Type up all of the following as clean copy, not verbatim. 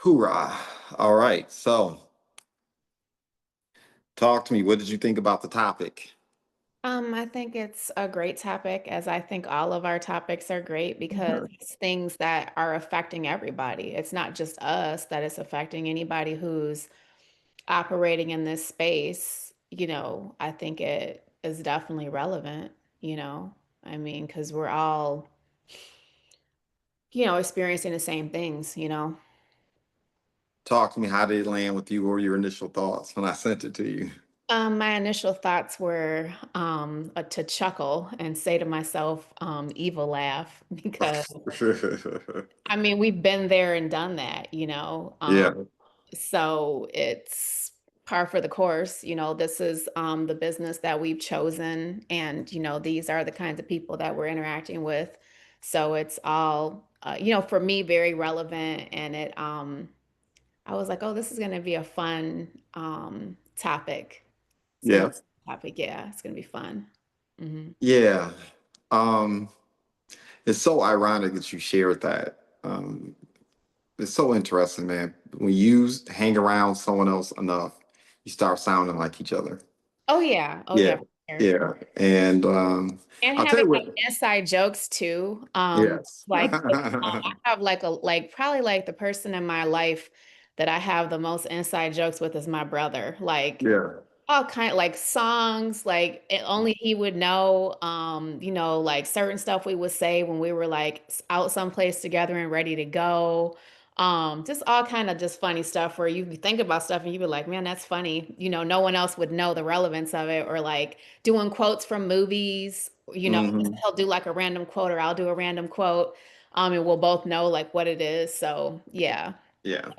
Hoorah. All right. So talk to me. What did you think about the topic? I think it's a great topic, as I think all of our topics are great because Mhm. it's things that are affecting everybody. It's not just us that it's affecting anybody who's operating in this space. I think it is definitely relevant, you know. I mean, because we're all, experiencing the same things. Talk to me. How did it land with you? What were your initial thoughts when I sent it to you? My initial thoughts were to chuckle and say to myself, evil laugh, because I mean, we've been there and done that. Yeah. So it's par for the course. This is the business that we've chosen, and these are the kinds of people that we're interacting with. So it's all for me very relevant, and it I was like, oh, this is going to be a fun topic. It's going to Yeah. be a topic, yeah. It's going to be fun. Hmm. Yeah. Um, it's so ironic that you shared that. It's so interesting, man. When you hang around someone else enough, you start sounding like each other. Oh yeah, oh Yeah. yeah, for sure. Yeah. And And I'll tell having you like what. inside jokes too. Yes. Like I have like probably like the person in my life that I have the most inside jokes with is my brother. Like Yeah. all kind like songs, like only he would know. Like certain stuff we would say when we were like out someplace together and ready to go. Just all kind of just funny stuff where you think about stuff and you be like, man, that's funny. No one else would know the relevance of it, or like doing quotes from movies. Hmm. He'll do like a random quote or I'll do a random quote. And we'll both know like what it is. So yeah, Yeah.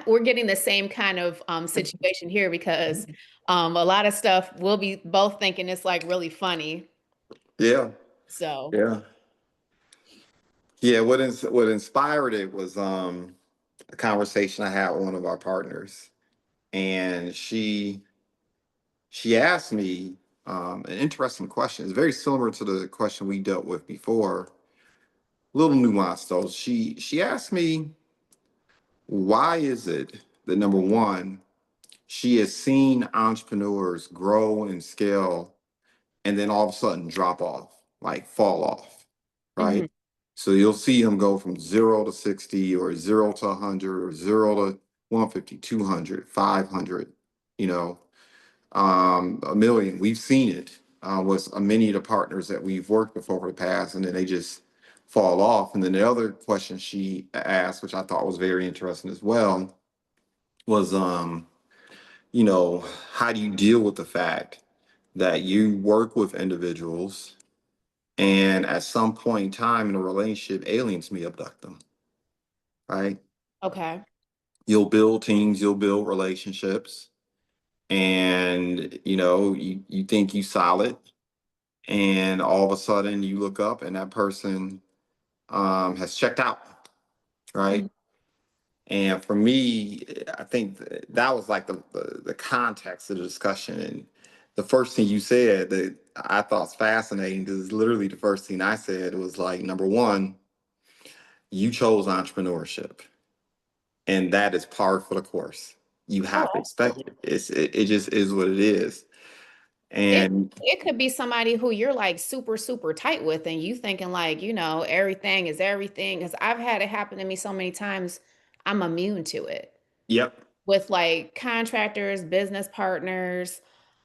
we're getting the same kind of situation here because a lot of stuff we'll be both thinking it's like really funny. Yeah. So Yeah. Yeah, what inspired it was a conversation I had with one of our partners, and she asked me an interesting question. It's very similar to the question we dealt with before, a little nuanced though. She asked me, why is it that number one, she has seen entrepreneurs grow and scale and then all of a sudden drop off, like fall off, mhm. right? So you'll see them go from 0 to 60 or 0 to 100 or 0 to 150, 200, 500, you know, a million. We've seen it with many of the partners that we've worked with over the past, and then they just fall off. And then the other question she asked, which I thought was very interesting as well, was, how do you deal with the fact that you work with individuals and at some point in time in a relationship, aliens may abduct them, right? Okay. You'll build teams, you'll build relationships, and you think you solid, and all of a sudden you look up and that person has checked out, right? Mhm. And for me, I think that was like the context of the discussion. And the first thing you said that I thought was fascinating, because literally the first thing I said was like, number one, you chose entrepreneurship, and that is par for the course. You Oh, have to expect absolutely. it. It just is what it is. It And it could be somebody who you're like super super tight with, and you thinking like everything is everything. Because I've had it happen to me so many times, I'm immune to it. yep. With like contractors, business partners.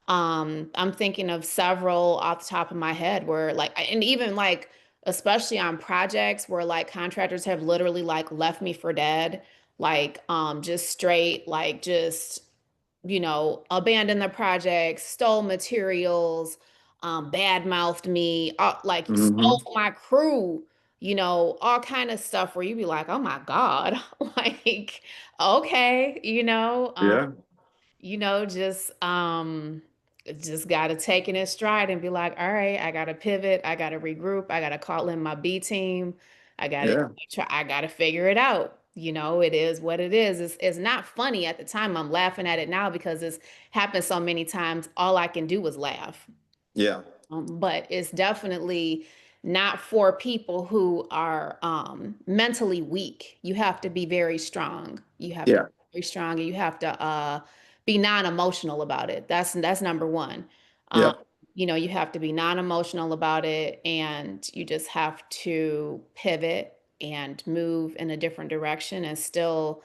I'm thinking of several off the top of my head where like, and even like, especially on projects where like contractors have literally like left me for dead, like, just straight, like, just, abandoned the project, stole materials, bad mouthed me, like Hmm. stole my crew, all kind of stuff where you be like, oh my God, like, okay, Yeah. just gotta take it in stride and be like, all right, I gotta pivot, I gotta regroup, I gotta call in my B team, Yeah. I gotta figure it out. It is what it is. It's not funny at the time. I'm laughing at it now because it's happened so many times. All I can do is laugh. Yeah. But it's definitely not for people who are mentally weak. You have to be very strong. You have to be Yeah. very strong, and you have to be non-emotional about it. That's number one. Um, Yeah. you have to be non-emotional about it, and you just have to pivot and move in a different direction and still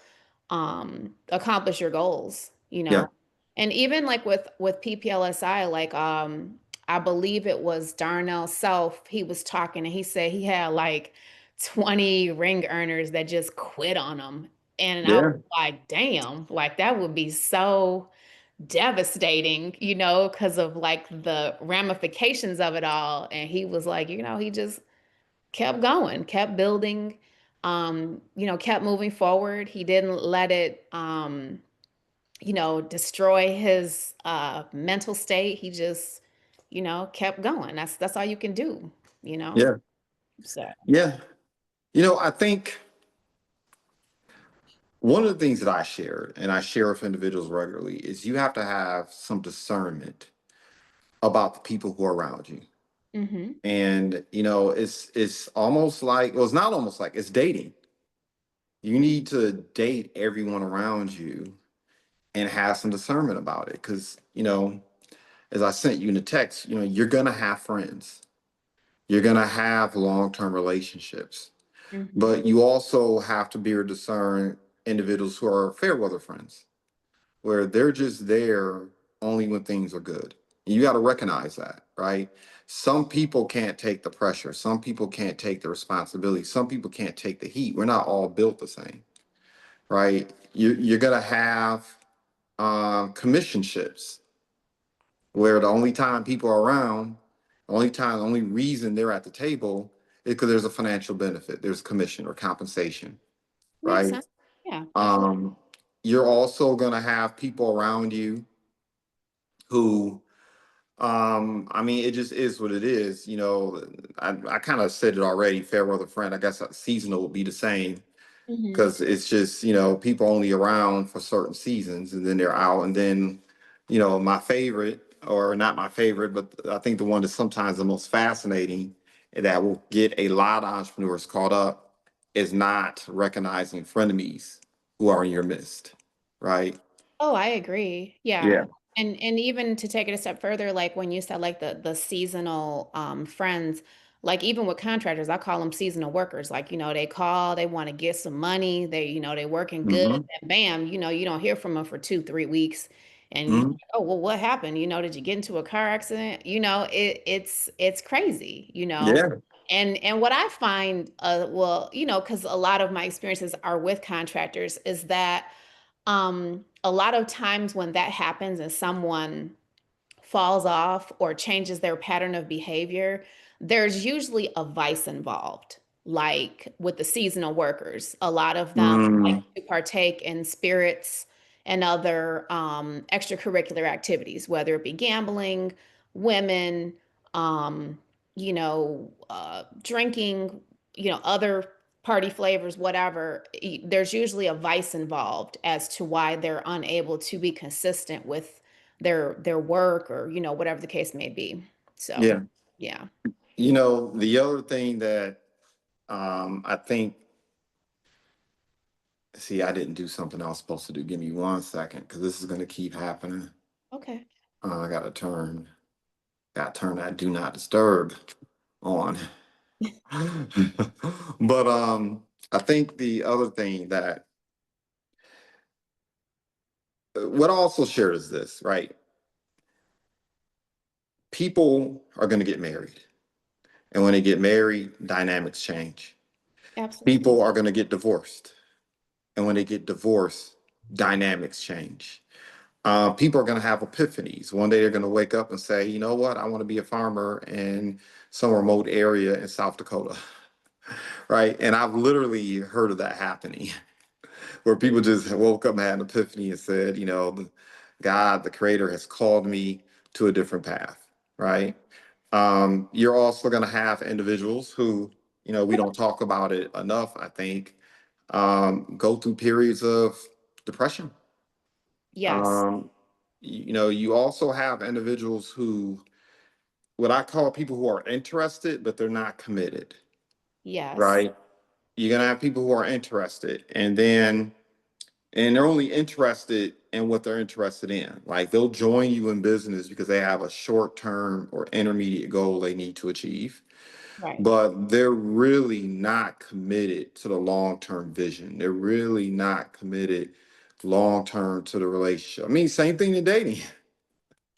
accomplish your goals, Yeah. and even like with PPLSI, like I believe it was Darnell Self, he was talking and he said he had like 20 ring earners that just quit on him. And I was Yeah. like, damn, like that would be so devastating, because of like the ramifications of it all. And he was like, he just kept going, kept building, kept moving forward. He didn't let it destroy his mental state. He just, kept going. That's all you can do, you know? Yeah. So, Yeah. I think one of the things that I shared, and I share with individuals regularly, is you have to have some discernment about the people who are around you. hmm And it's almost like, well, it's not almost like, it's dating. You need to date everyone around you and have some discernment about it. Because, as I sent you in the text, you're gonna have friends. You're gonna have long-term relationships. hmm But you also have to be able to discern individuals who are fair weather friends, where they're just there only when things are good. You got to recognize that, right? Some people can't take the pressure. Some people can't take the responsibility. Some people can't take the heat. We're not all built the same, right? You're going to have commission ships where the only time people are around, the only reason they're at the table is because there's a financial benefit. There's commission or compensation, Makes right? sense. Yeah, absolutely. Um, you're also going to have people around you who I mean, it just is what it is. I kind of said it already, fair weather friend. I guess seasonal would be the same hmm because it's just, people only around for certain seasons and then they're out. And then, my favorite, or not my favorite, but I think the one that's sometimes the most fascinating and that will get a lot of entrepreneurs caught up is not recognizing frenemies who are in your midst, right? Oh, I agree. Yeah. Yeah. And even to take it a step further, like when you said like the seasonal friends, like even with contractors, I call them seasonal workers. Like, they call, they want to get some money, they working good, Hmm. and bam, you don't hear from them for 2, 3 weeks. And you Hmm. oh well, what happened? Did you get into a car accident? It's crazy, Yeah. And what I find, well, because a lot of my experiences are with contractors, is that a lot of times when that happens and someone falls off or changes their pattern of behavior, there's usually a vice involved. Like with the seasonal workers, a lot of them like Mm. to partake in spirits and other extracurricular activities, whether it be gambling, women, um, drinking, other party flavors, whatever. There's usually a vice involved as to why they're unable to be consistent with their work, or whatever the case may be. So Yeah. yeah. The other thing that I think, see, I didn't do something I was supposed to do. Give me 1 second, because this is going to keep happening. Okay. I got to turn that do not disturb on. But I think the other thing that what I also shared is this, right? People are going to get married, and when they get married, dynamics change. Absolutely. People are going to get divorced, and when they get divorced, dynamics change. People are going to have epiphanies. One day they're going to wake up and say, you know what, I want to be a farmer in some remote area in South Dakota. Right. And I've literally heard of that happening where people just woke up and had an epiphany and said, God, the creator has called me to a different path. Right. You're also going to have individuals who, we don't talk about it enough, I think, go through periods of depression. Yes. Um, you also have individuals who what I call people who are interested, but they're not committed, Yes. right? You're gonna have people who are interested, and they're only interested in what they're interested in. Like they'll join you in business because they have a short term or intermediate goal they need to achieve, Right. but they're really not committed to the long term vision. They're really not committed long term to the relationship. I mean, same thing in dating,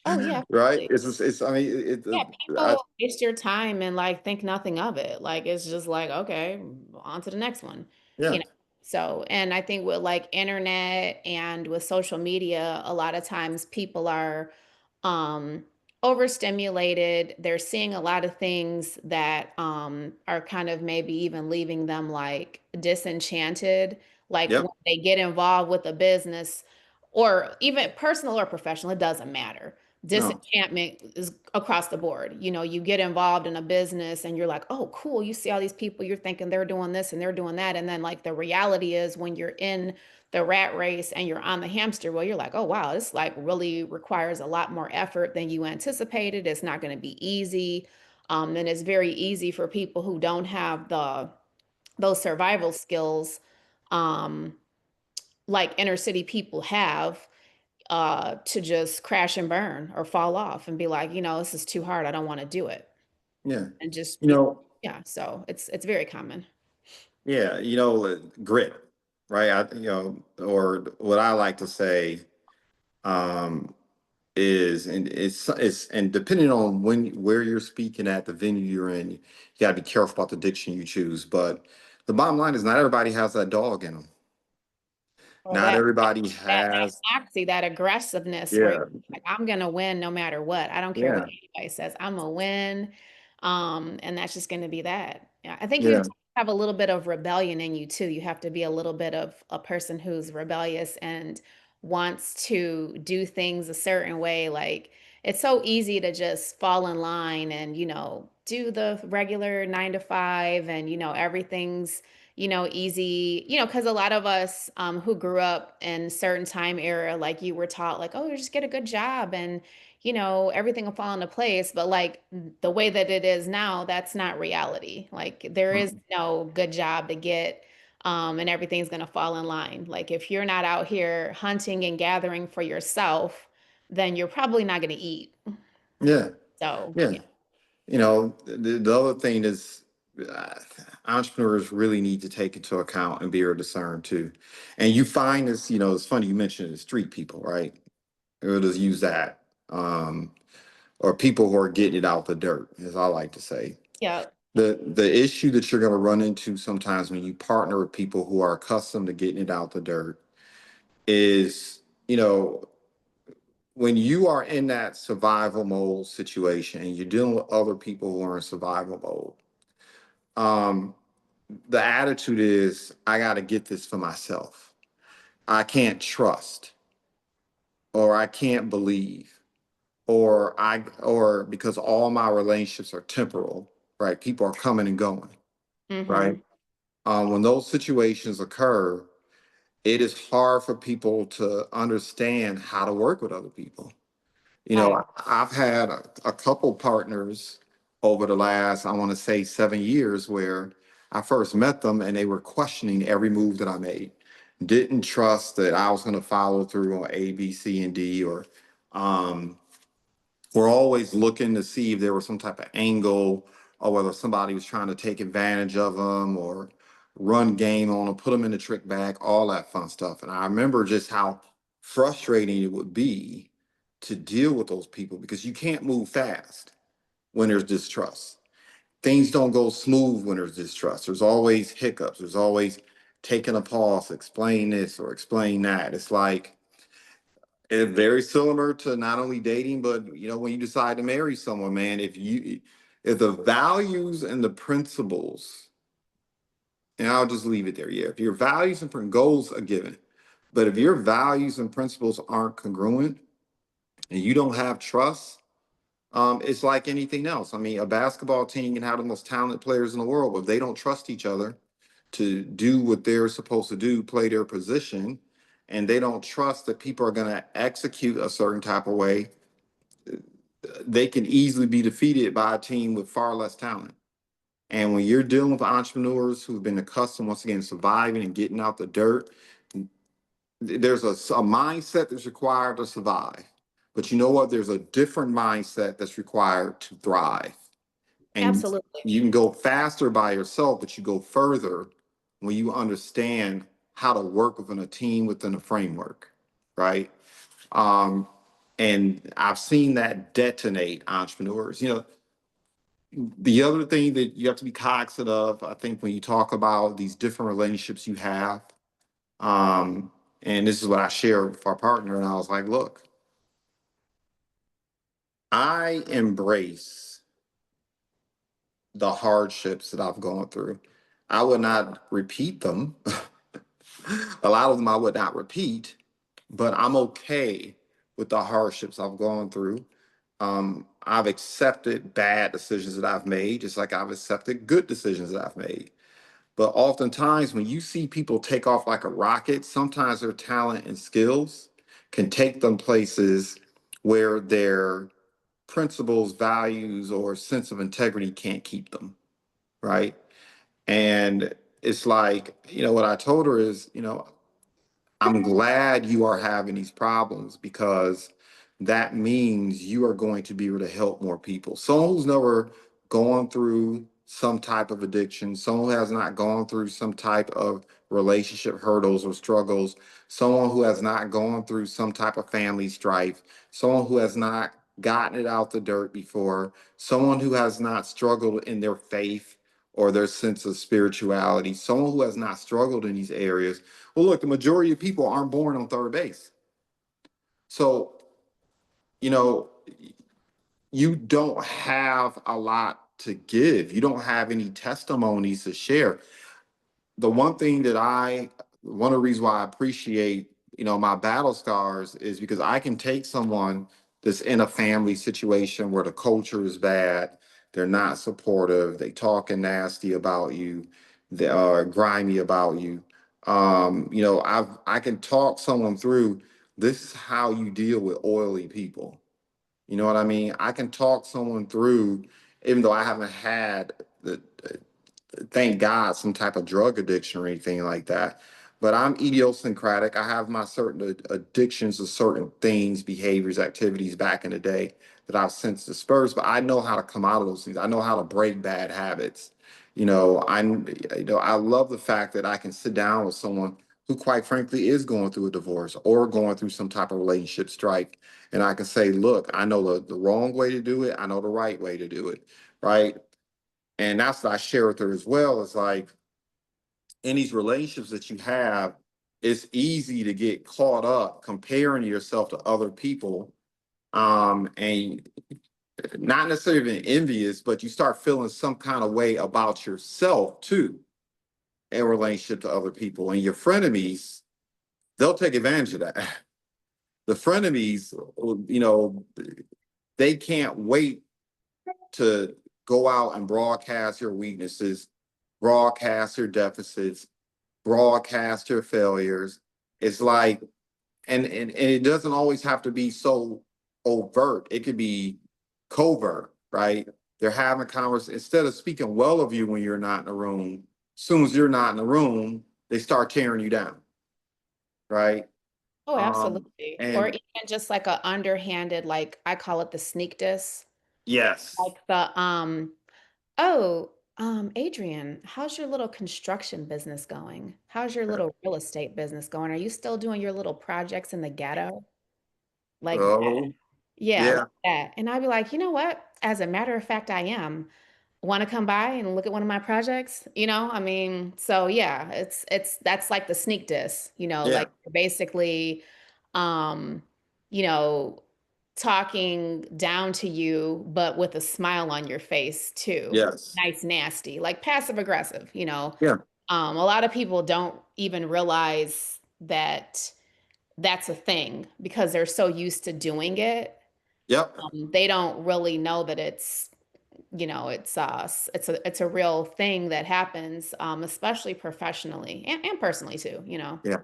Oh yeah, right? absolutely. It's I mean, Yeah, I, people waste your time and like think nothing of it. Like it's just like, okay, on to the next one, you yeah, know. So, and I think with like internet and with social media, a lot of times people are um overstimulated. They're seeing a lot of things that are kind of maybe even leaving them like disenchanted. Like when yep, they get involved with a business or even personal or professional, it doesn't matter. no, Disenchantment is across the board. You know, you get involved in a business and you're like, oh, cool. You see all these people, you're thinking they're doing this and they're doing that. And then, like, the reality is when you're in the rat race and you're on the hamster wheel, you're like, oh, wow, this like really requires a lot more effort than you anticipated. It's not going to be easy. And it's very easy for people who don't have those survival skills, um, like inner city people have, to just crash and burn or fall off and be like, this is too hard. I don't want to do it. yeah, And just you be, know, yeah. So it's very common. yeah, grit, right? Or what I like to say, um, is, and and depending on where you're speaking at, the venue you're in, you got to be careful about the diction you choose. But the bottom line is, not everybody has that dog in them. Or Not that everybody that has. moxie, that aggressiveness where you're Yeah, like, I'm gonna win no matter what. I don't care what yeah, anybody says. I'm gonna win. And that's just gonna be that. Yeah, I think you have yeah, to have a little bit of rebellion in you too. You have to be a little bit of a person who's rebellious and wants to do things a certain way. Like it's so easy to just fall in line and, do the regular 9 to 5 and, everything's easy, because a lot of us who grew up in certain time era, like you were taught, like, oh, you just get a good job and, everything will fall into place. But like the way that it is now, that's not reality. Like there is mm, no good job to get, and everything's going to fall in line. Like if you're not out here hunting and gathering for yourself, then you're probably not going to eat. yeah, So, yeah. yeah. The other thing is, uh, entrepreneurs really need to take into account and be able to discern too. And you find this, it's funny you mentioned the street people, right? Or just use that. Or people who are getting it out the dirt, as I like to say. Yeah. The issue that you're going to run into sometimes when you partner with people who are accustomed to getting it out the dirt is, when you are in that survival mode situation and you're dealing with other people who are in survival mode, the attitude is, I got to get this for myself. I can't trust, or I can't believe, or because all my relationships are temporal, right? People are coming and going, right? Mm-hmm. When those situations occur, it is hard for people to understand how to work with other people. I I've had a couple partners over the last, I want to say, 7 years, where I first met them and they were questioning every move that I made. Didn't trust that I was going to follow through on A, B, C, and D, or um, we're always looking to see if there was some type of angle, or whether somebody was trying to take advantage of them or run game on them, put them in the trick bag, all that fun stuff. And I remember just how frustrating it would be to deal with those people, because you can't move fast when there's distrust. Things don't go smooth when there's distrust. There's always hiccups. There's always taking a pause, explain this or explain that. It's like, it's very similar to not only dating, but when you decide to marry someone, man, if the values and the principles, and I'll just leave it there. Yeah, if your values and goals are given, but if your values and principles aren't congruent and you don't have trust, it's like anything else. I mean, a basketball team can have the most talented players in the world, but if they don't trust each other to do what they're supposed to do, play their position, and they don't trust that people are going to execute a certain type of way, they can easily be defeated by a team with far less talent. And when you're dealing with entrepreneurs who've been accustomed, once again, surviving and getting out the dirt, there's a mindset that's required to survive. But you know what? There's a different mindset that's required to thrive. And Absolutely. you can go faster by yourself, but you go further when you understand how to work within a team, within a framework, right? Um, and I've seen that detonate entrepreneurs. The other thing that you have to be cognizant of, I think, when you talk about these different relationships you have, and this is what I shared with our partner, and I was like, look, I embrace the hardships that I've gone through. I would not repeat them. A lot of them I would not repeat, but I'm okay with the hardships I've gone through. I've accepted bad decisions that I've made, just like I've accepted good decisions that I've made. But oftentimes, when you see people take off like a rocket, sometimes their talent and skills can take them places where their principles, values, or sense of integrity can't keep them, right? And it's like, what I told her is, I'm glad you are having these problems because that means you are going to be able to help more people. Someone who's never gone through some type of addiction, someone who has not gone through some type of relationship hurdles or struggles, someone who has not gone through some type of family strife, someone who has not gotten it out the dirt before, someone who has not struggled in their faith or their sense of spirituality, someone who has not struggled in these areas. Well, look, the majority of people aren't born on third base. So, you know, you don't have a lot to give. You don't have any testimonies to share. The one thing that one of the reasons why I appreciate, my battle scars is because I can take someone that's in a family situation where the culture is bad, they're not supportive, they talking nasty about you, they are grimy about you. I can talk someone through this is how you deal with oily people. You know what I mean? I can talk someone through, even though I haven't had the thank God, some type of drug addiction or anything like that. But I'm idiosyncratic. I have my certain addictions to certain things, behaviors, activities back in the day that I've since dispersed. But I know how to come out of those things. I know how to break bad habits. I love the fact that I can sit down with someone who, quite frankly, is going through a divorce or going through some type of relationship strife, and I can say, "Look, I know the wrong way to do it. I know the right way to do it." Right? And that's what I share with her as well. It's like in these relationships that you have, it's easy to get caught up comparing yourself to other people. And not necessarily being envious, but you start feeling some kind of way about yourself too in relationship to other people. And your frenemies, they'll take advantage of that. The frenemies, they can't wait to go out and broadcast your weaknesses, broadcast your deficits, broadcast your failures. It's like, and it doesn't always have to be so overt. It could be covert, right? They're having conversations instead of speaking well of you when you're not in the room. As soon as you're not in the room, they start tearing you down, right? Oh, Um, absolutely. Or and even just like a underhanded, like I call it the sneak diss. yes, Like oh, Adrian, how's your little construction business going? How's your little real estate business going? Are you still doing your little projects in the ghetto? Like that. oh Yeah, like yeah, that. And I'd be like, you know what? As a matter of fact, I am. Want to come by and look at one of my projects? I mean, so yeah, that's like the sneak diss, yeah, like basically um, you know, talking down to you, but with a smile on your face too. yes, Nice, nasty, like passive aggressive. yeah, A lot of people don't even realize that that's a thing because they're so used to doing it. yep, They don't really know that it's a real thing that happens, especially professionally and personally too. yeah.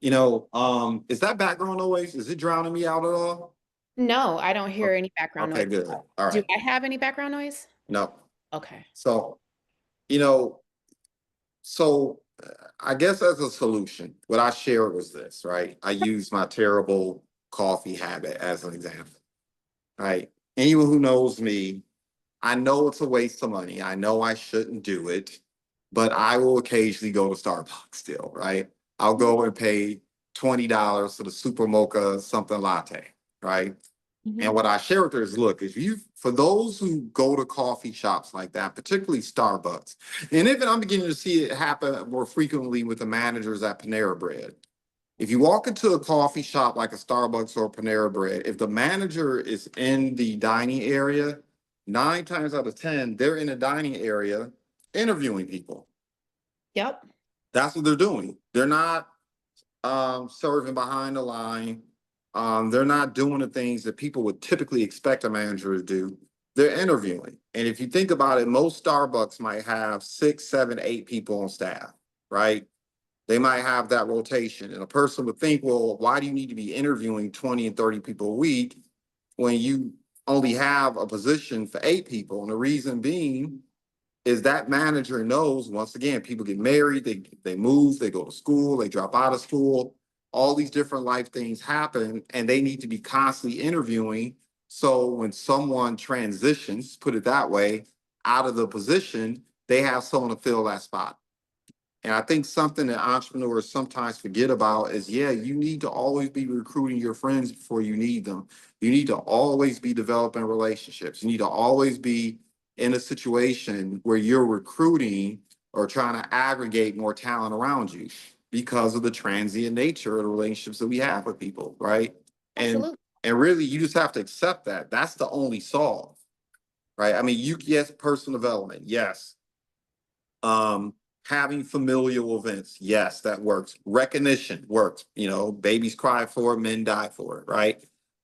Is that background noise? Is it drowning me out at all? No, I don't hear any background Okay, noise. good. All Do right. I have any background noise? No. Okay. So, you know, so I guess as a solution, what I shared was this, right? I use my terrible coffee habit as an example, right? Anyone who knows me, I know it's a waste of money. I know I shouldn't do it, but I will occasionally go to Starbucks still, right? I'll go and pay $20 for the super mocha something latte, right? And Mhm. what I share with her is, look, if you, for those who go to coffee shops like that, particularly Starbucks, and even I'm beginning to see it happen more frequently with the managers at Panera Bread. If you walk into a coffee shop like a Starbucks or Panera Bread, if the manager is in the dining area, 9 times out of 10, they're in the dining area interviewing people. Yep. That's what they're doing. They're not serving behind the line. They're not doing the things that people would typically expect a manager to do. They're interviewing. And if you think about it, most Starbucks might have 6, 7, 8 people on staff, right? They might have that rotation. And a person would think, well, why do you need to be interviewing 20 and 30 people a week when you only have a position for 8 people? And the reason being is that manager knows, once again, people get married, they move, they go to school, they drop out of school, all these different life things happen, and they need to be constantly interviewing. So when someone transitions, put it that way, out of the position, they have someone to fill that spot. And I think something that entrepreneurs sometimes forget about is, yeah, you need to always be recruiting your friends before you need them. You need to always be developing relationships. You need to always be in a situation where you're recruiting or trying to aggregate more talent around you because of the transient nature of the relationships that we have with people, right? And Absolutely. and really, you just have to accept that. That's the only solve, right? I mean, yes, personal development, yes. Um, Having familial events, yes, that works. Recognition works. You know, babies cry for it, men die for it, right?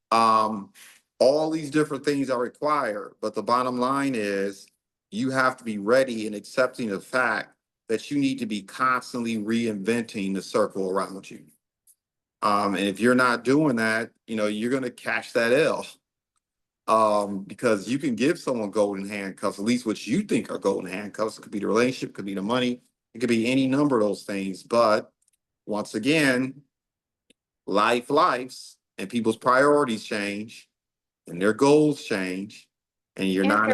Um, all these different things are required, but the bottom line is you have to be ready and accepting the fact that you need to be constantly reinventing the circle around you. And if you're not doing that, you know, you're going to catch that L. Because you can give someone golden handcuffs, at least what you think are golden handcuffs. It could be the relationship, could be the money, it could be any number of those things. But once again, lives and people's priorities change and their goals change. And you're And not,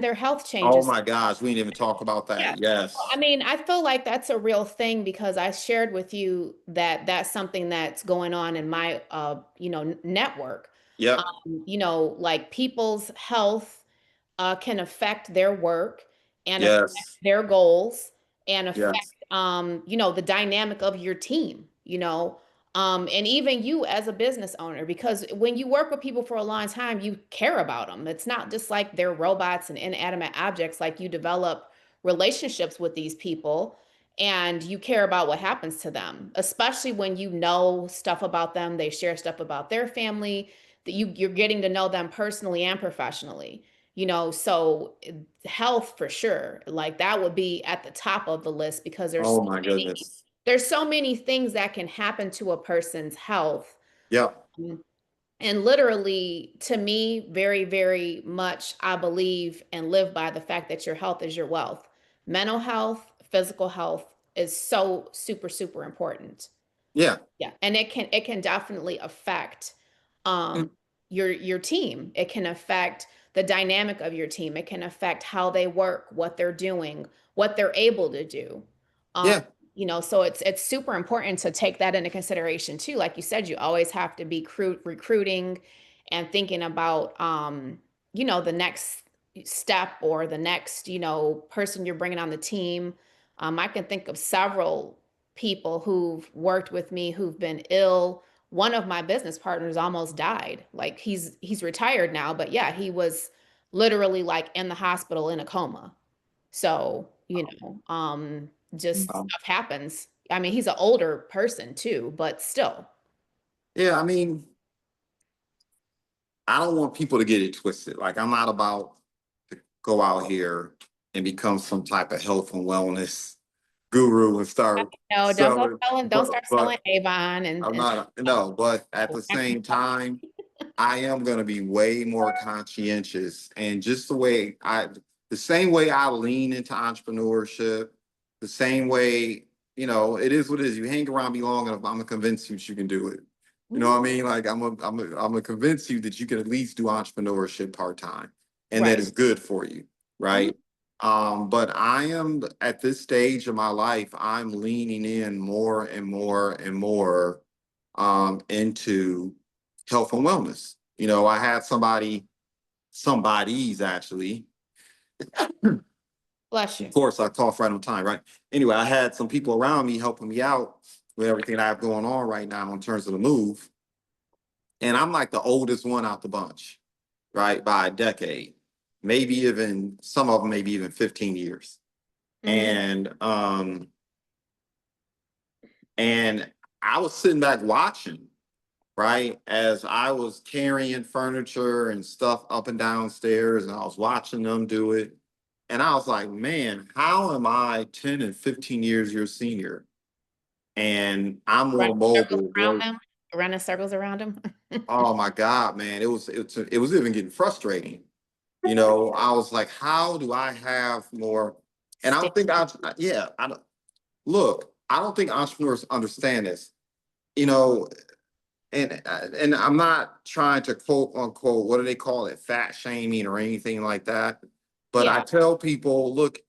their health oh changes. my gosh, we didn't even talk about Yeah. that. Well, I Yes. mean, I feel like that's a real thing because I shared with you that that's something that's going on in my network. Yep. Like people's health can affect their work and affect Yes. their goals and affect Yes. the dynamic of your team, and even you as a business owner, because when you work with people for a long time, you care about them. It's not just like they're robots and inanimate objects, like you develop relationships with these people and you care about what happens to them, especially when you know stuff about them, they share stuff about their family, that you're getting to know them personally and professionally. So health for sure, like that would be at the top of the list because Oh my goodness. there's so many things that can happen to a person's health. Yep. Mm. And literally, to me, very, very much, I believe and live by the fact that your health is your wealth. Mental health, physical health is so super, super important. Yeah. Yeah, and it can definitely affect um your team. It can affect the dynamic of your team. It can affect how they work, what they're doing, what they're able to do. Um, Yeah. so it's super important to take that into consideration too. Like you said, you always have to be recruiting and thinking about the next step or the next, person you're bringing on the team. I can think of several people who've worked with me who've been ill. One of my business partners almost died. Like he's retired now, but yeah, he was literally like in the hospital in a coma. So, just Um, stuff happens. I mean, he's an older person too, but still. yeah. I mean, I don't want people to get it twisted. Like, I'm not about to go out here and become some type of health and wellness guru and start No, don't selling, don't start selling but Avon and I'm and not, no, but at the same time, I am going to be way more conscientious, and just the same way I lean into entrepreneurship, the same way, it is what it is. You hang around me long enough, I'm gonna convince you that you can do it. You know what I Mhm. mean? Like I'm gonna convince you that you can at least do entrepreneurship part time, and that Right. is good for you, Mhm. right? But I am at this stage of my life, I'm leaning in more and more and more into health and wellness. I had somebody's actually, Bless of you. course, I cough right on time, right? Anyway, I had some people around me helping me out with everything I have going on right now in terms of the move. And I'm like the oldest one out the bunch, right? By a decade, maybe even some of them, maybe even 15 years. Mhm. And I was sitting back watching, right? As I was carrying furniture and stuff up and downstairs, and I was watching them do it. And I was like, man, how am I 10 and 15 years your senior? And I'm more Running circles mobile. around him. Running circles around him. Oh my God, man. It was even getting frustrating. I was like, how do I have more? And I Stick. don't think yeah, I don't think entrepreneurs understand this. You know, and I'm not trying to quote unquote, what do they call it, fat shaming or anything like that. But I Yeah. tell people, look,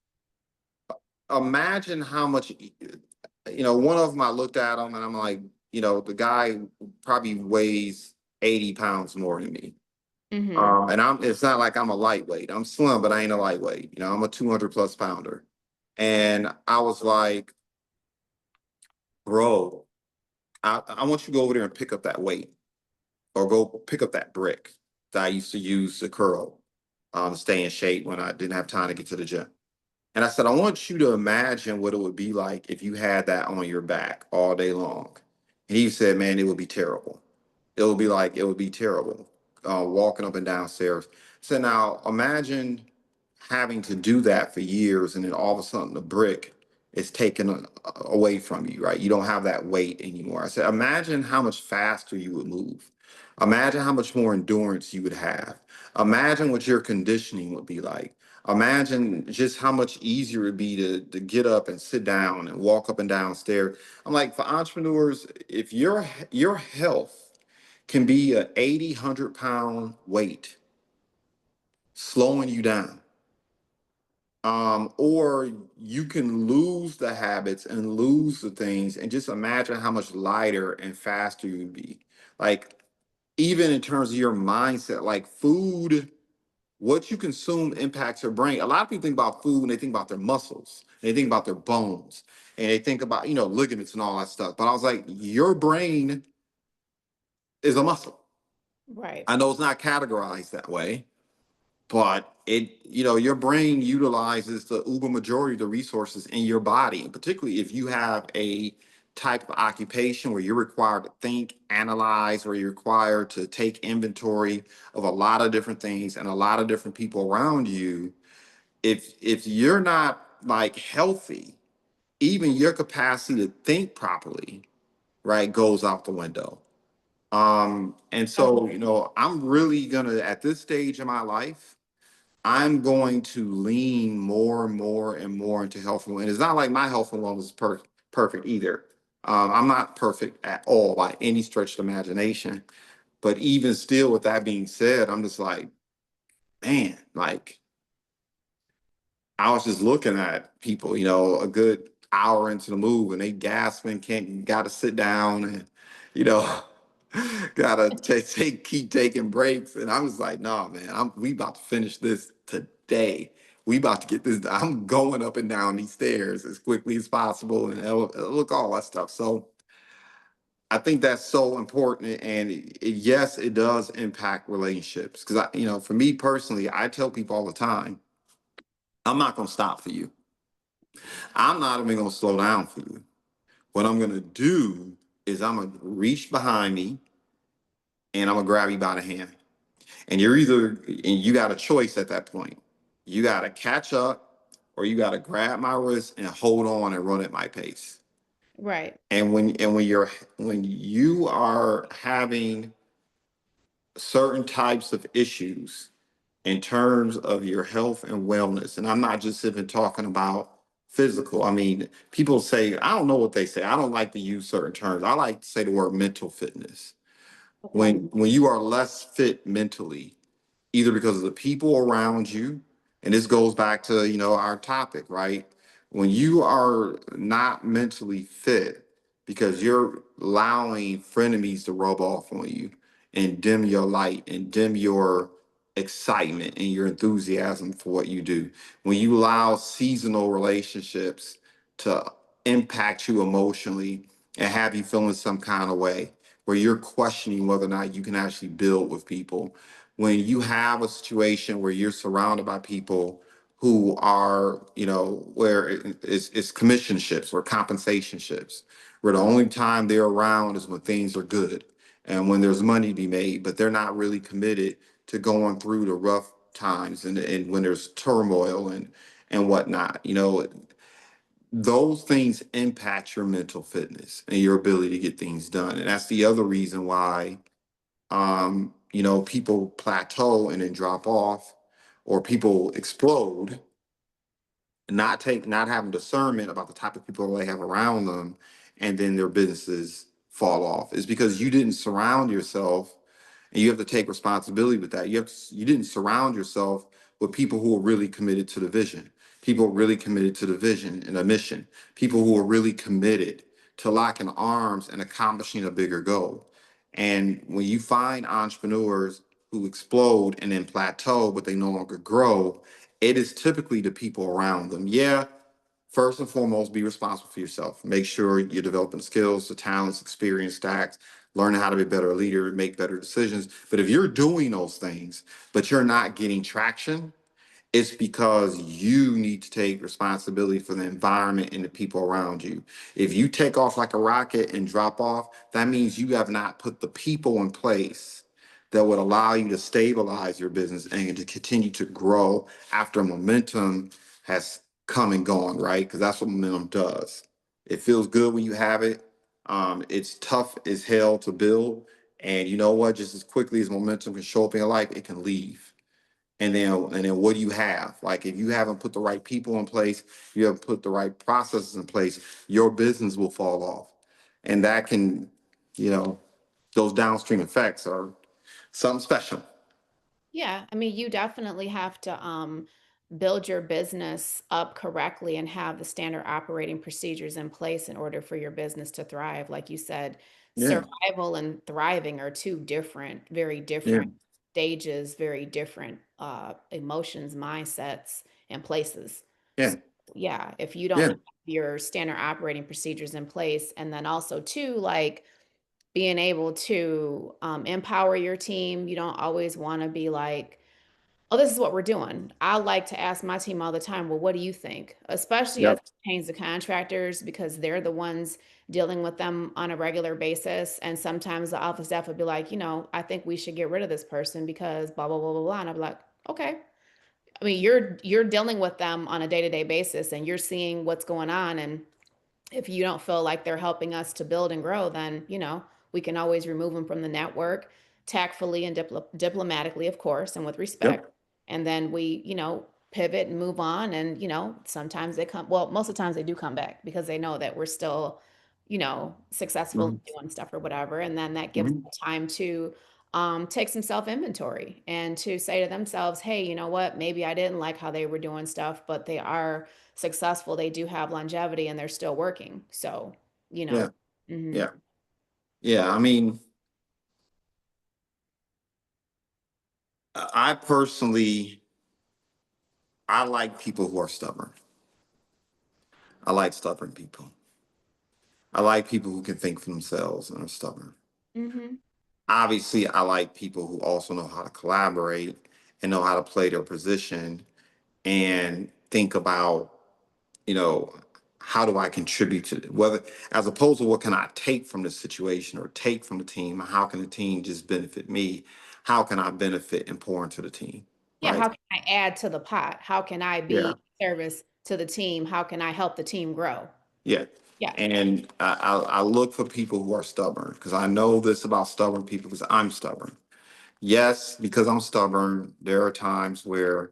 imagine how much, one of them, I looked at him and I'm like, the guy probably weighs 80 pounds more than me. Mhm. And it's not like I'm a lightweight. I'm slim, but I ain't a lightweight. I'm a 200 plus pounder. And I was like, bro, I want you to go over there and pick up that weight, or go pick up that brick that I used to use to curl, stay in shape when I didn't have time to get to the gym. And I said, I want you to imagine what it would be like if you had that on your back all day long. And he said, man, it would be terrible. It would be terrible, walking up and down stairs. So now imagine having to do that for years, and then all of a sudden the brick is taken away from you, right? You don't have that weight anymore. I said, imagine how much faster you would move. Imagine how much more endurance you would have. Imagine what your conditioning would be like. Imagine just how much easier it would be to get up and sit down and walk up and down stairs. I'm like, for entrepreneurs, if your health can be a 80, 100 pound weight slowing you down, or you can lose the habits and lose the things, and just imagine how much lighter and faster you'd be. Like, even in terms of your mindset, like food, what you consume impacts your brain. A lot of people think about food and they think about their muscles, they think about their bones, and they think about, ligaments and all that stuff. But I was like, your brain is a muscle. Right. I know it's not categorized that way, but your brain utilizes the uber majority of the resources in your body. And particularly if you have a type of occupation where you're required to think, analyze, or you're required to take inventory of a lot of different things and a lot of different people around you, if you're not like healthy, even your capacity to think properly, right, goes out the window. And so, I'm really gonna, at this stage in my life, I'm going to lean more and more and more into health and wellness. It's not like my health and wellness is perfect either. I'm not perfect at all by any stretch of the imagination. But even still, with that being said, I'm just like, man, like, I was just looking at people, a good hour into the move, and they gasping, gotta sit down, and you know, gotta keep taking breaks. And I was like, no, man, we about to finish this today. We about to get this. I'm going up and down these stairs as quickly as possible, and look, all that stuff. So I think that's so important. And yes, it does impact relationships, because for me personally, I tell people all the time, I'm not gonna stop for you. I'm not even gonna slow down for you. What I'm gonna do is I'm gonna reach behind me and I'm gonna grab you by the hand. And you got a choice at that point. You gotta catch up, or you gotta grab my wrist and hold on and run at my pace. Right. And when you are having certain types of issues in terms of your health and wellness. And I'm not just even talking about physical. I mean, people say, I don't know what they say. I don't like to use certain terms. I like to say the word mental fitness. Okay. When you are less fit mentally, either because of the people around you, and this goes back to, our topic, right? When you are not mentally fit because you're allowing frenemies to rub off on you and dim your light and dim your excitement and your enthusiasm for what you do, when you allow seasonal relationships to impact you emotionally and have you feeling some kind of way, where you're questioning whether or not you can actually build with people, when you have a situation where you're surrounded by people who are, where it's commission ships or compensation ships, where the only time they're around is when things are good and when there's money to be made, but they're not really committed to going through the rough times and when there's turmoil and whatnot. Those things impact your mental fitness and your ability to get things done. And that's the other reason why people plateau and then drop off, or people explode, not having discernment about the type of people they have around them, and then their businesses fall off. Is because you didn't surround yourself, and you have to take responsibility with that. You didn't surround yourself with people who are really committed to the vision, people really committed to the vision and a mission, people who are really committed to locking arms and accomplishing a bigger goal. And when you find entrepreneurs who explode and then plateau, but they no longer grow, it is typically the people around them. Yeah, first and foremost, be responsible for yourself. Make sure you're developing skills, the talents, experience stacks, learning how to be a better leader, make better decisions. But if you're doing those things, but you're not getting traction, it's because you need to take responsibility for the environment and the people around you. If you take off like a rocket and drop off, that means you have not put the people in place that would allow you to stabilize your business and to continue to grow after momentum has come and gone, right? Because that's what momentum does. It feels good when you have it. It's tough as hell to build. And you know what? Just as quickly as momentum can show up in your life, it can leave. And then what do you have? Like, if you haven't put the right people in place, you haven't put the right processes in place, your business will fall off. And that can, you know, those downstream effects are something special. Yeah, I mean, you definitely have to build your business up correctly and have the standard operating procedures in place in order for your business to thrive. Like you said, Yeah, survival and thriving are two different, very yeah, different stages, very different emotions, mindsets, and places. yeah, So, yeah, if you don't yeah, have your standard operating procedures in place, and then also too, like being able to empower your team. You don't always want to be like, oh, this is what we're doing. I like to ask my team all the time, well, what do you think? Especially as yep, it pertains to contractors, because they're the ones dealing with them on a regular basis. And sometimes the office staff would be like, I think we should get rid of this person because blah, blah, blah, blah, blah. And I'd be like, okay. I mean, you're dealing with them on a day-to-day basis and you're seeing what's going on. And if you don't feel like they're helping us to build and grow, then, we can always remove them from the network tactfully and diplomatically, of course, and with respect. yep, And then we, pivot and move on. And, sometimes they come, well, most of the times they do come back because they know that we're still, successful in mhm, doing stuff or whatever. And then that gives them mhm, time to take some self inventory and to say to themselves, hey, you know what? Maybe I didn't like how they were doing stuff, but they are successful, they do have longevity and they're still working. So, you know. yeah, Mhm. yeah, yeah. I mean, I personally, I like people who are stubborn. I like stubborn people. I like people who can think for themselves and are stubborn. Mhm. Obviously, I like people who also know how to collaborate and know how to play their position and think about, you know, how do I contribute to whether, as opposed to what can I take from the situation or take from the team, or how can the team just benefit me? How can I benefit and pour into the team? Yeah, Right. how can I add to the pot? How can I Yeah. be service to the team? How can I help the team grow? Yeah. Yeah. And I look for people who are stubborn because I know this about stubborn people because I'm stubborn. Yes, because I'm stubborn, there are times where,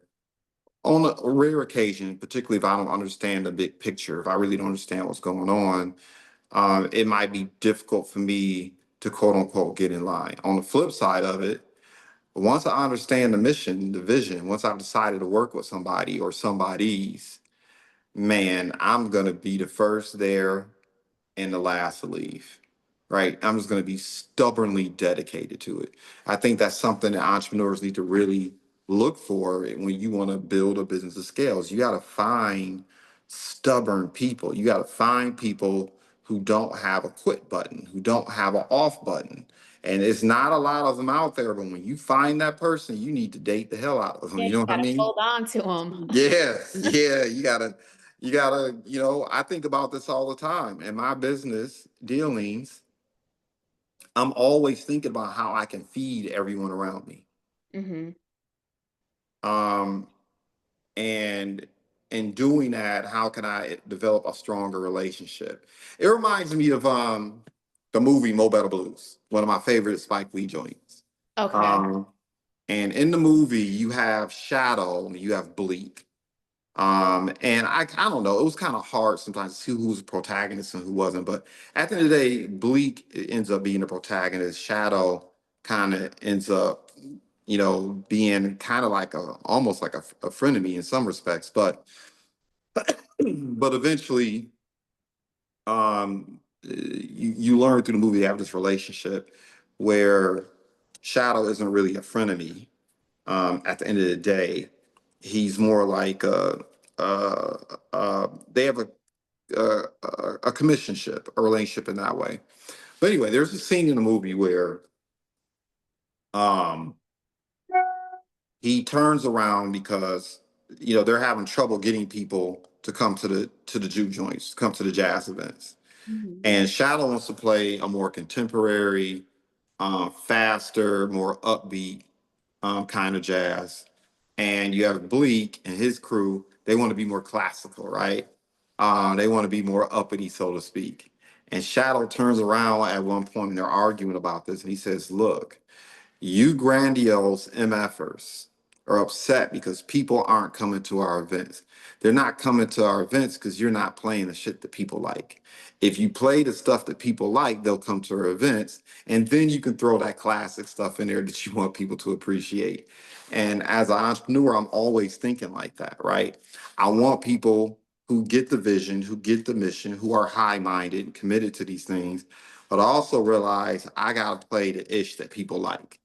on a rare occasion, particularly if I don't understand the big picture, if I really don't understand what's going on, it might be difficult for me to quote unquote get in line. On the flip side of it, once I understand the mission, the vision, once I've decided to work with somebody or somebody's, man, I'm gonna be the first there and the last to leave. Right. I'm just going to be stubbornly dedicated to it. I think that's something that entrepreneurs need to really look for when you want to build a business of scales. You got to find stubborn people. You got to find people who don't have a quit button, who don't have an off button. And it's not a lot of them out there, but when you find that person, you need to date the hell out of them. Yeah, You you know what I gotta mean? hold on to them. Yeah, yeah, I think about this all the time. In my business dealings, I'm always thinking about how I can feed everyone around me. Hmm. Um, and in doing that, how can I develop a stronger relationship? It reminds me of the movie Mo Better Blues, one of my favorite Spike Lee joints. Okay. Um, and in the movie, you have Shadow and you have Bleak. And I don't know, it was kind of hard sometimes to see who was the protagonist and who wasn't. But at the end of the day, Bleak ends up being the protagonist. Shadow kind of ends up, being kind of like almost like a frenemy in some respects. But eventually, you learn through the movie they have this relationship where Shadow isn't really a frenemy. At the end of the day, he's more like uh, they have a commissionship, a relationship in that way. But anyway, there's a scene in the movie where um, he turns around because they're having trouble getting people to come to the juke joints, come to the jazz events. Hmm. And Shadow wants to play a more contemporary, faster, more upbeat kind of jazz. And you have Bleak and his crew, they want to be more classical, right? They want to be more uppity, so to speak. And Shadow turns around at one point and they're arguing about this. And he says, look, you grandiose MFers are upset because people aren't coming to our events. They're not coming to our events because you're not playing the shit that people like. If you play the stuff that people like, they'll come to our events. And then you can throw that classic stuff in there that you want people to appreciate. And as an entrepreneur, I'm always thinking like that, right? I want people who get the vision, who get the mission, who are high minded and committed to these things, but I also realize I got to play the ish that people like,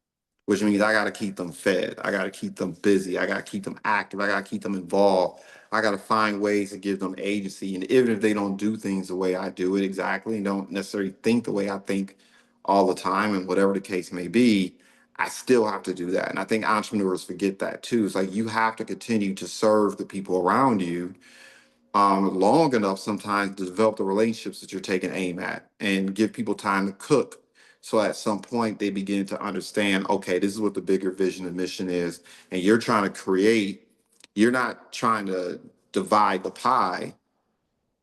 which means I got to keep them fed. I got to keep them busy. I got to keep them active. I got to keep them involved. I got to find ways to give them agency. And even if they don't do things the way I do it exactly and don't necessarily think the way I think all the time, and whatever the case may be, I still have to do that. And I think entrepreneurs forget that too. It's like you have to continue to serve the people around you long enough sometimes to develop the relationships that you're taking aim at and give people time to cook. So at some point they begin to understand, okay, this is what the bigger vision and mission is. And you're trying to create, you're not trying to divide the pie.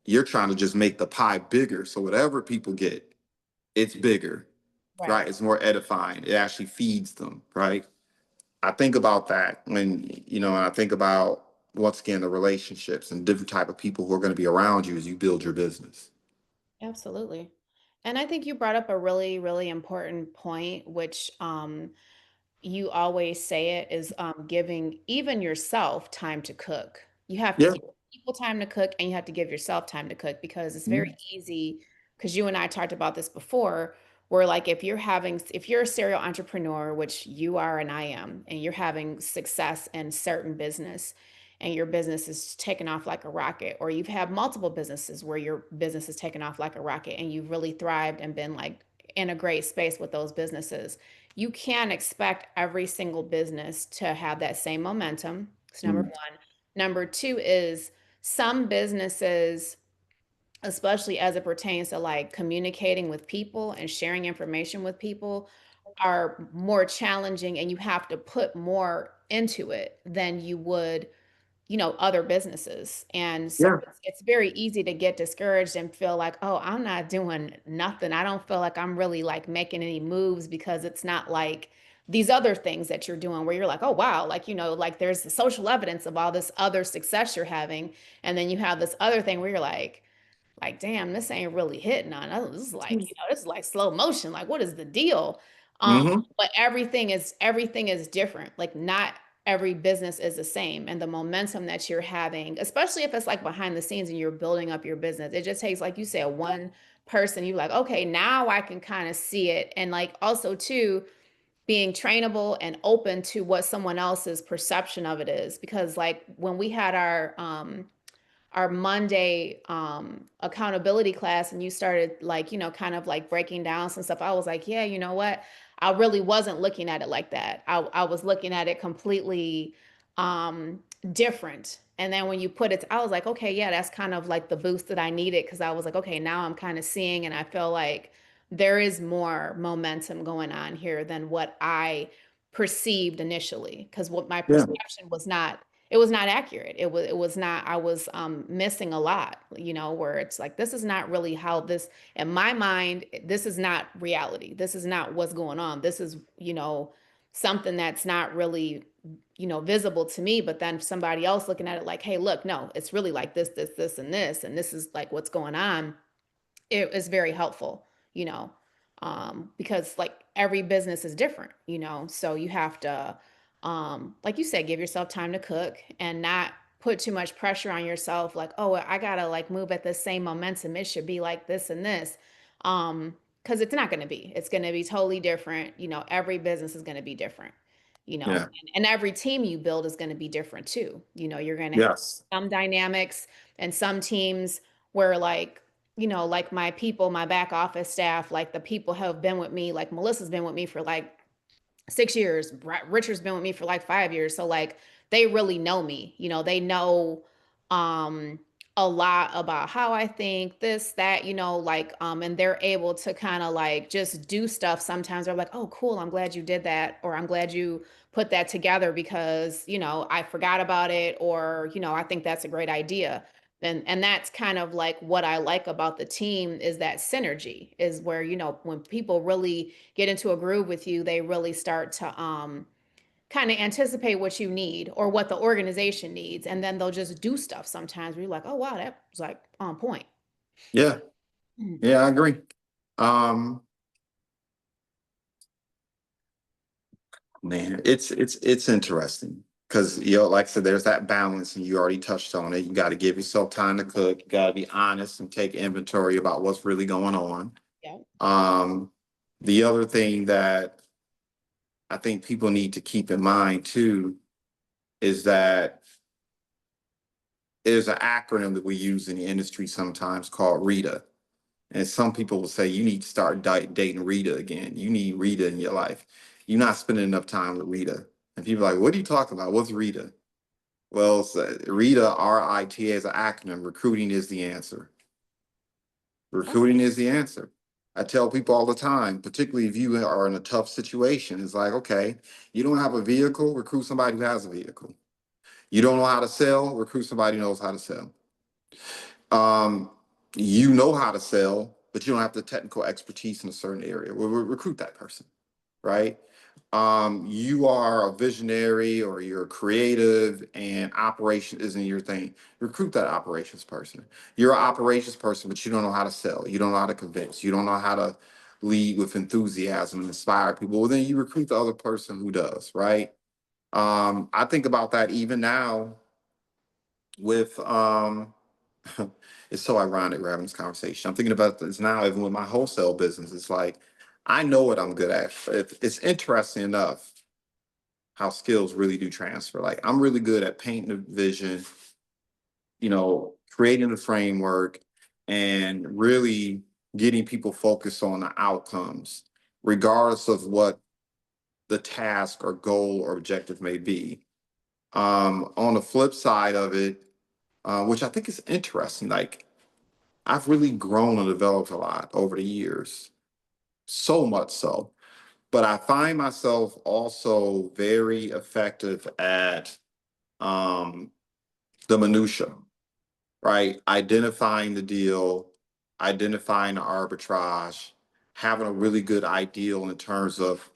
You're trying to just make the pie bigger. So whatever people get, it's bigger, Right. right? It's more edifying. It actually feeds them, right? I think about that when, and I think about once again the relationships and different type of people who are going to be around you as you build your business. Absolutely. And I think you brought up a really, really important point, which you always say it is giving even yourself time to cook. You have to Yeah. give people time to cook and you have to give yourself time to cook because it's very Mhm. easy. Because you and I talked about this before, where like if you're a serial entrepreneur, which you are and I am, and you're having success in certain business and your business is taking off like a rocket, or you've had multiple businesses where your business is taking off like a rocket and you've really thrived and been like in a great space with those businesses, you can't expect every single business to have that same momentum. It's number Mhm. one. Number two is some businesses, especially as it pertains to like communicating with people and sharing information with people, are more challenging and you have to put more into it than you would other businesses. And so Yeah. it's very easy to get discouraged and feel like, oh, I'm not doing nothing. I don't feel like I'm really like making any moves because it's not like these other things that you're doing where you're like, oh wow, like, like there's the social evidence of all this other success you're having. And then you have this other thing where you're like, damn, this ain't really hitting on us. This is like, this is like slow motion. Like, what is the deal? Um, Hmm. but everything is different. Like, not every business is the same. And the momentum that you're having, especially if it's like behind the scenes and you're building up your business, it just takes, like you said, one person. You're like, okay, now I can kind of see it. And like also too, being trainable and open to what someone else's perception of it is. Because like when we had our Monday accountability class and you started like, kind of like breaking down some stuff, I was like, yeah, you know what? I really wasn't looking at it like that. I was looking at it completely um, different. And then when you put it, I was like, okay, yeah, that's kind of like the boost that I needed because I was like, okay, now I'm kind of seeing and I feel like there is more momentum going on here than what I perceived initially. Because what my Yeah. perception was not, it was not accurate. It was not, I was missing a lot, where it's like this is not really how this, in my mind, this is not reality. This is not what's going on. This is, something that's not really, visible to me, but then somebody else looking at it like, hey, look, no, it's really like this, and this is like what's going on. It is very helpful, because like every business is different, so you have to, like you said, give yourself time to cook and not put too much pressure on yourself. Like, oh, I gotta like move at the same momentum. It should be like this and this. Because it's not going to be. It's going to be totally different. Every business is going to be different. Yeah. And every team you build is going to be different too. You're going to have Yes. some dynamics and some teams where like my people, my back office staff, like the people have been with me, like Melissa's been with me for like 6 years. Richard's been with me for like 5 years. So like they really know me. They know um a lot about how I think, this, that, like and they're able to kind of like just do stuff. Sometimes they're like, oh cool, I'm glad you did that, or I'm glad you put that together because, I forgot about it, or, I think that's a great idea. And that's kind of like what I like about the team is that synergy is where, when people really get into a groove with you, they really start to kind of anticipate what you need or what the organization needs. And then they'll just do stuff sometimes where you're like, oh wow, that was like on point. Yeah. Mhm. Yeah, I agree. Um, Man, it's interesting because like I said, there's that balance, and you already touched on it. You got to give yourself time to cook. You got to be honest and take inventory about what's really going on. Yeah. Um, the other thing that I think people need to keep in mind too is that there's an acronym that we use in the industry sometimes called RITA. And some people will say you need to start dating Rita again. You need Rita in your life. You're not spending enough time with Rita. And people are like, what are you talking about? What's Rita? Well, RITA, RITA is an acronym. Recruiting is the answer. Recruiting is the answer. I tell people all the time, particularly if you are in a tough situation, it's like, okay, you don't have a vehicle, recruit somebody who has a vehicle. You don't know how to sell, recruit somebody who knows how to sell. Um, you know how to sell, but you don't have the technical expertise in a certain area. Well, recruit that person, right? You are a visionary or you're creative and operation isn't your thing. Recruit that operations person. You're an operations person, but you don't know how to sell. You don't know how to convince. You don't know how to lead with enthusiasm and inspire people. Well, then you recruit the other person who does, right? I think about that even now with it's so ironic we're having this conversation. I'm thinking about this now, even with my wholesale business. It's like I know what I'm good at. It's interesting enough how skills really do transfer. Like I'm really good at painting a vision, creating a framework, and really getting people focused on the outcomes, regardless of what the task or goal or objective may be. On the flip side of it, which I think is interesting, like I've really grown and developed a lot over the years, so much so. But I find myself also very effective at um, the minutia, right? Identifying the deal, identifying the arbitrage, having a really good ideal in terms of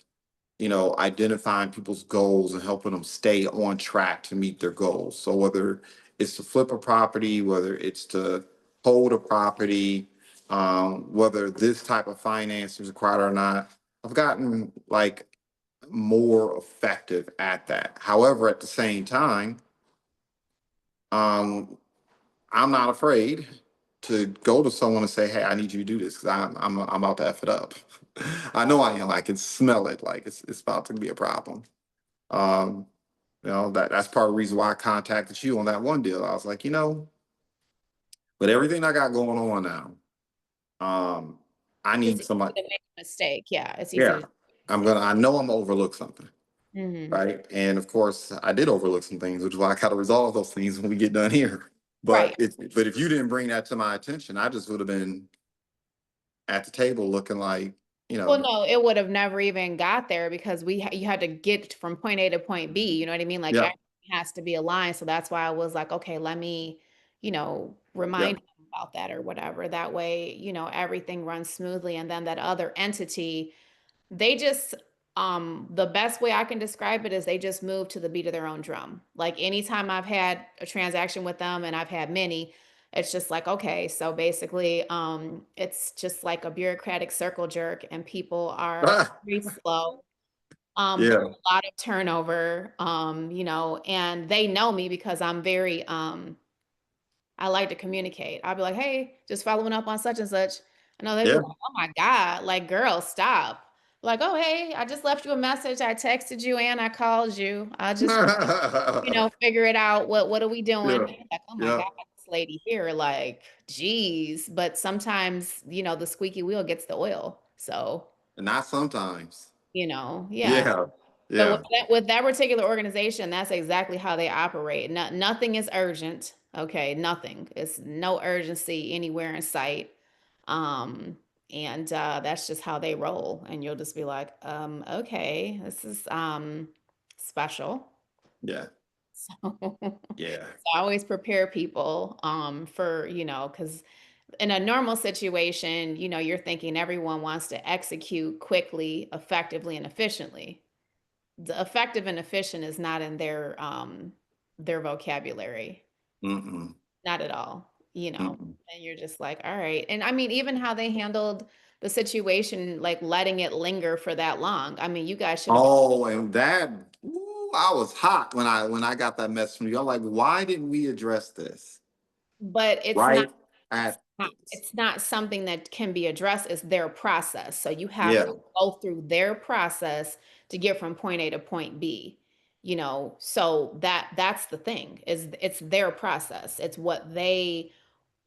identifying people's goals and helping them stay on track to meet their goals. So whether it's to flip a property, whether it's to hold a property, whether this type of finance is required or not, I've gotten like more effective at that. However, at the same time, um, I'm not afraid to go to someone and say, "Hey, I need you to do this because I'm about to f it up." I know I am. I can smell it. Like it's about to be a problem. Um, that's part of the reason why I contacted you on that one deal. I was like, with everything I got going on now, I It's need easy somebody. to make a mistake. Yeah, it's easy Yeah, to make a I'm mistake. gonna. I know I'm gonna overlook something, Hmm. right? And of course, I did overlook some things, which is why I gotta resolve those things when we get done here. Right. But if you didn't bring that to my attention, I just would have been at the table looking like, you Well, know, no, it would have never even got there because you had to get from point A to point B. You know what I mean? Like yeah, everything has to be aligned. So that's why I was like, okay, let me, yeah, remind him about that or whatever. That way, everything runs smoothly. And then that other entity, they just the best way I can describe it is they just move to the beat of their own drum. Like anytime I've had a transaction with them, and I've had many, it's just like, okay, so basically it's just like a bureaucratic circle jerk, and people are very slow. There's yeah, a lot of turnover, and they know me because I'm very I like to communicate. I'll be like, hey, just following up on such and such. I know they'd be yeah. like, oh my God, like, girl, stop. Like, oh, hey, I just left you a message. I texted you and I called you. I just, figure it out. What are we doing? Yeah, Like, oh my yeah. God, this lady here, like, geez. But sometimes, the squeaky wheel gets the oil. So, Not sometimes. yeah. Yeah, But yeah, with that particular organization, that's exactly how they operate. Nothing is urgent. Okay, nothing. It's no urgency anywhere in sight. Um, and that's just how they roll. And you'll just be like, okay, this is special. yeah, So, so yeah. I always prepare people for, because in a normal situation, you're thinking everyone wants to execute quickly, effectively, and efficiently. The effective and efficient is not in their vocabulary, Mm-mm, not at all, mm-mm. and you're just like, all right. And I mean, even how they handled the situation, like letting it linger for that long. I mean, you guys should have been, Oh, and that, ooh, I was hot when I got that message from you. I'm like, why didn't we address this but it's not. right at this? It's not something that can be addressed. It's their process. So you have Yeah, to go through their process to get from point A to point B. So that's the thing, is it's their process. It's what they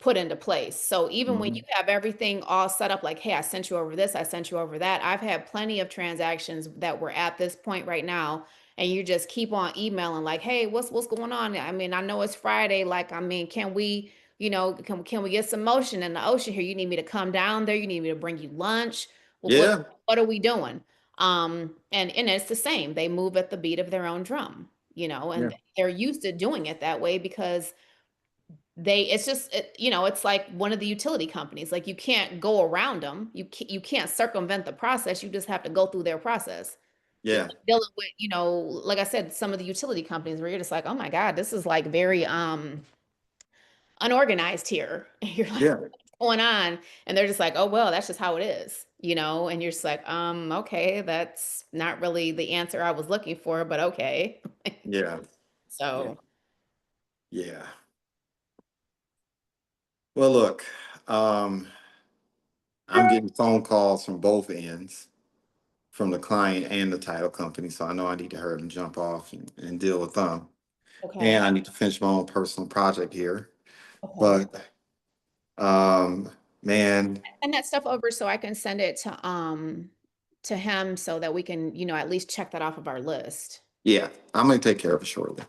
put into place. So even when you mhm. have everything all set up, like, hey, I sent you over this, I sent you over that. I've had plenty of transactions that were at this point right now, and you just keep on emailing, like, hey, what's going on? I mean, I know it's Friday. Like, I mean, can we, can we get some motion in the ocean here? You need me to come down there? You need me to bring you lunch? Yeah, What are we doing? And it's the same. They move at the beat of their own drum, yeah, and they're used to doing it that way because it's just it's like one of the utility companies. Like, you can't go around them. You can't circumvent the process. You just have to go through their process. It's yeah, like dealing with, like I said, some of the utility companies where you're just like, oh my God, this is like very unorganized here. You're like, yeah, what's going on? And they're just like, oh well, that's just how it is, and you're just like, okay, that's not really the answer I was looking for, but okay. yeah, yeah, So yeah. Well, look, um, I'm getting phone calls from both ends, from the client and the title company. So I know I need to hurry and jump off and deal with them. okay. And I need to finish my own personal project here. Okay. But um, man, Send that stuff over so I can send it to him so that we can, at least check that off of our list. yeah, I'm gonna take care of it shortly.